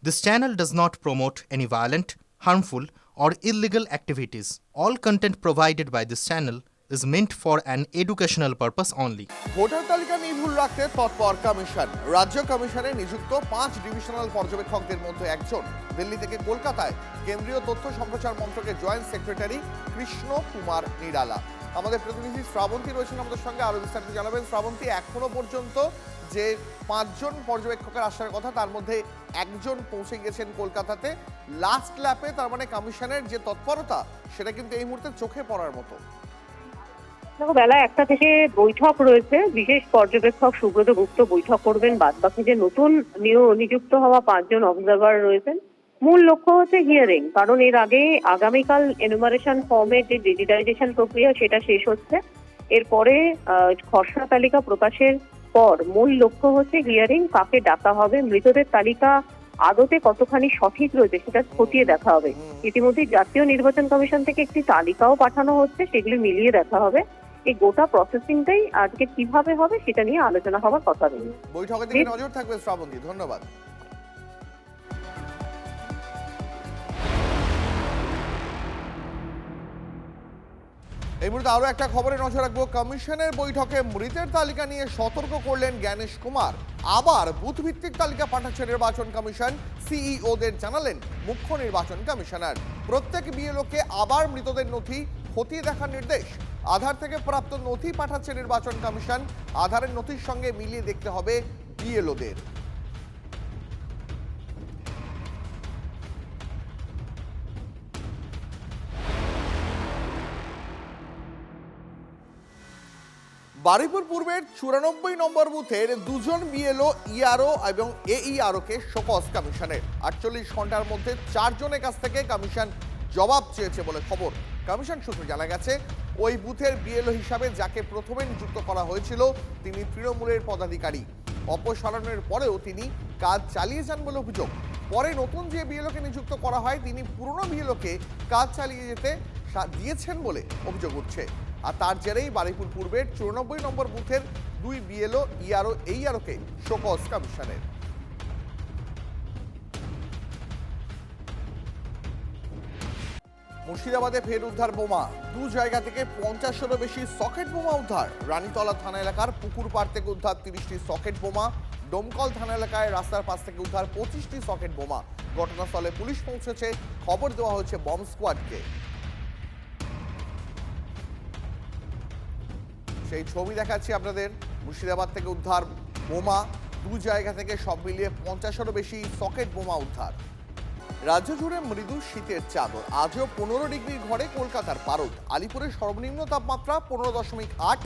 This channel does not promote any violent, harmful, or illegal activities. All content provided by this channel is meant for an educational purpose only. Voter তালিকা নির্ভুল রাখতে তৎপর commission. রাজ্য কমিশনে নিযুক্ত 5 divisional পর্যবেক্ষকদের মধ্যে একজন দিল্লি থেকে কলকাতায় কেন্দ্রীয় তথ্য সম্প্রচার মন্ত্রকের জয়েন্ট সেক্রেটারি কৃষ্ণ কুমার নিরালা। আমাদের প্রতিনিধি শ্রাবন্তী রয়েছেন আমাদের সঙ্গে, আরো বিস্তারিত জানাবেন। শ্রাবন্তী, এখনো পর্যন্ত যে 5 জন পর্যবেক্ষকের আসার কথা তার মধ্যে একজন পৌঁছে গেছেন কলকাতাতে লাস্ট ল্যাপে, তার মানে কমিশনের যে তৎপরতা সেটা কিন্তু এই মুহূর্তে চোখে পড়ার মতো। বেলা 1টা থেকে বৈঠক রয়েছে, বিশেষ পর্যবেক্ষক সুব্রত গুপ্ত বৈঠক করবেন। বাদবাকি যে নতুন নিযুক্ত হওয়া 5 জন অবজারভার রয়েছেন, মূল লক্ষ্য হচ্ছে হিয়ারিং, কারণ এর আগে আগামীকাল এনুমারেশন ফর্মের যে ডিজিটাইজেশন প্রক্রিয়া সেটা শেষ হচ্ছে। এরপরে খসড়া তালিকা প্রকাশের পর মূল লক্ষ্য হচ্ছে হিয়ারিং, কাকে ডাকা হবে, মৃতদের তালিকা আদতে কতখানি সঠিক রয়েছে সেটা খতিয়ে দেখা হবে। ইতিমধ্যে জাতীয় নির্বাচন কমিশন থেকে একটি তালিকাও পাঠানো হচ্ছে, সেগুলি মিলিয়ে দেখা হবে। এই গোটা প্রসেসিংটাই আজকে কিভাবে হবে সেটা নিয়ে আলোচনা হওয়ার কথা রয়েছে। বৈঠকের দিকে নজর থাকবে শ্রাবন্তী, ধন্যবাদ। এই মুহূর্তে আরো একটা খবরে নজর রাখবো। কমিশনের বৈঠকে মৃতের তালিকা নিয়ে সতর্ক করলেন জ্ঞানেশ কুমার। আবার বুথ ভিত্তিক তালিকা পাঠাচ্ছে নির্বাচন কমিশন, সিইওদের জানালেন মুখ্য নির্বাচন কমিশনার। প্রত্যেক বিএলওকে আবার মৃতদের নথি খতিয়ে দেখার নির্দেশ। আধার থেকে প্রাপ্ত নথি পাঠাচ্ছে নির্বাচন কমিশন, আধারের নথির সঙ্গে মিলিয়ে দেখতে হবে বিএলওদের। বারুইপুর পূর্বের 94 নম্বর বুথের 2 জন বিএলও, ইআরও এবং এইআরও কে শোকজ কমিশনের। 48 ঘন্টার মধ্যে 4 জনের কাছ থেকে কমিশন জবাব চেয়েছে বলে খবর। কমিশন সূত্রে জানা গেছে, ওই বুথের বিএলও হিসাবে যাকে প্রথমে নিযুক্ত করা হয়েছিল তিনি তৃণমূলের পদাধিকারী। অপসারণের পরেও তিনি কাজ চালিয়ে যান বলে অভিযোগ। পরে নতুন যে বিএলওকে নিযুক্ত করা হয় তিনি পুরনো বিএলওকে কাজ চালিয়ে যেতে দিয়েছেন বলে অভিযোগ উঠছে। আর তার জেরেই বারুইপুর পূর্বের 94 নম্বর বুথের 2 বিএলও, ইআরও, এইআরও কে শোকজ কমিশনের। মুর্শিদাবাদে ফের উদ্ধার বোমা। 2 জায়গা থেকে 50-এরও বেশি সকেট বোমা উদ্ধার। রানীতলা থানা এলাকার পুকুর পাড় থেকে উদ্ধার 30টি সকেট বোমা। ডোমকল থানা এলাকায় রাস্তার পাশ থেকে উদ্ধার 25টি সকেট বোমা। ঘটনাস্থলে পুলিশ পৌঁছেছে, খবর দেওয়া হয়েছে বম স্কোয়াডকে। সেই ছবি দেখাচ্ছি আপনাদের। মুর্শিদাবাদ থেকে উদ্ধার বোমা, 2 জায়গা থেকে সব মিলিয়ে 50-এরও বেশি সকেট বোমা উদ্ধার। রাজ্য জুড়ে মৃদু শীতের চাদর। আজও 15 ডিগ্রির ঘরে কলকাতার পারদ। আলিপুরের সর্বনিম্ন তাপমাত্রা 15.8,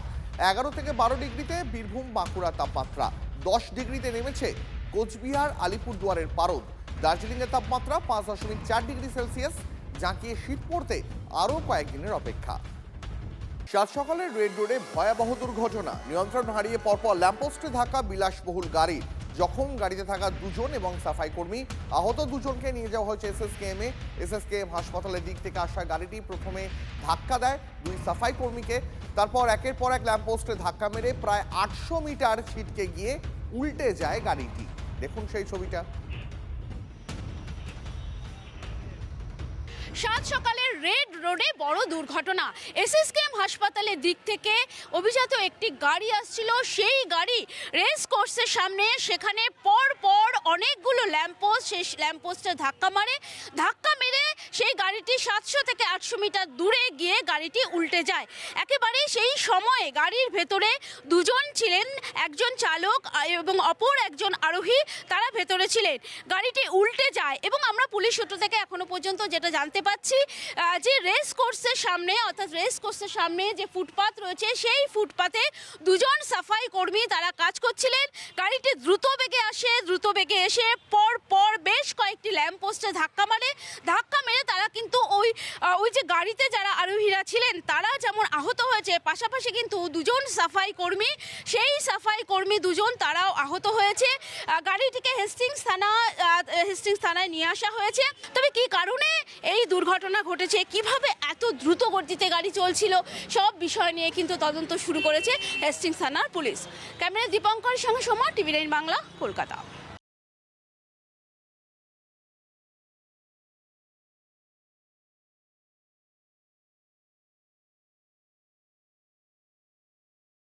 11 থেকে 12 ডিগ্রিতে বীরভূম বাঁকুড়া তাপমাত্রা, 10 ডিগ্রিতে নেমেছে কোচবিহার আলিপুরদুয়ারের পারদ। দার্জিলিংয়ের তাপমাত্রা 5.4 ডিগ্রি সেলসিয়াস, জাঁকিয়ে শীত পড়তে আরও কয়েকদিনের অপেক্ষা। সাত সকালে রেড রোডে ভয়াবহ দুর্ঘটনা। নিয়ন্ত্রণ হারিয়ে পরপর ল্যাম্পপোস্টে ধাক্কা বিলাসবহুল গাড়ি। জখম গাড়িতে থাকা 2 জন এবং সাফাই কর্মী। আহত 2 জনকে নিয়ে যাওয়া হয়েছে এসএসকেএম হাসপাতালের দিক থেকে আসা গাড়িটি প্রথমে ধাক্কা দেয় 2 সাফাই কর্মীকে, তারপর একের পর এক ল্যাম্পপোস্টে ধাক্কা মেরে প্রায় 800 মিটার ছিটকে গিয়ে উল্টে যায় গাড়িটি। দেখুন সেই ছবিটা। সাত সকালে রেড রোডে বড় দুর্ঘটনা। এসএসকেএম হাসপাতালের দিক থেকে অভিজাত একটি গাড়ি আসছিল, সেই গাড়ি রেস কোর্সের সামনে, সেখানে পর পর অনেকগুলো ল্যাম্পপোস্ট, সেই ল্যাম্পপোস্টে ধাক্কা মেরে সেই গাড়িটি 700 থেকে 800 মিটার দূরে গিয়ে গাড়িটি উল্টে যায়। একেবারে সেই সময়ে গাড়ির ভেতরে 2 জন ছিলেন, একজন চালক এবং অপর একজন আরোহী, তারা ভেতরে ছিলেন। গাড়িটি উল্টে যায় এবং আমরা পুলিশ সূত্র থেকে এখনো পর্যন্ত যেটা জানতে পাচ্ছি যে রেস কোর্সের সামনে, অর্থাৎ রেস কোর্সের সামনে যে ফুটপাথ রয়েছে সেই ফুটপাথে 2 জন সাফাই কর্মী তারা কাজ করছিলেন। গাড়িটি দ্রুত বেগে এসে পর বেশ কয়েকটি ল্যাম্পপোস্টে ধাক্কা মেরে তারা কিন্তু ওই যে গাড়িতে যারা আরোহীরা ছিলেন তারা যেমন আহত হয়েছে, পাশাপাশি কিন্তু 2 জন সাফাই কর্মী, সেই সাফাই কর্মী 2 জন তারাও আহত হয়েছে। গাড়িটিকে হেস্টিংস থানায় নিয়ে আসা হয়েছে। তবে কি কারণে এই দুর্ঘটনা ঘটেছে, কিভাবে এত দ্রুত গতিতে গাড়ি চলছিল, সব বিষয় নিয়ে কিন্তু তদন্ত শুরু করেছে হেস্টিংস থানার পুলিশ। ক্যামেরা দীপঙ্করের সঙ্গে সোমা, টিভি9 বাংলা, কলকাতা।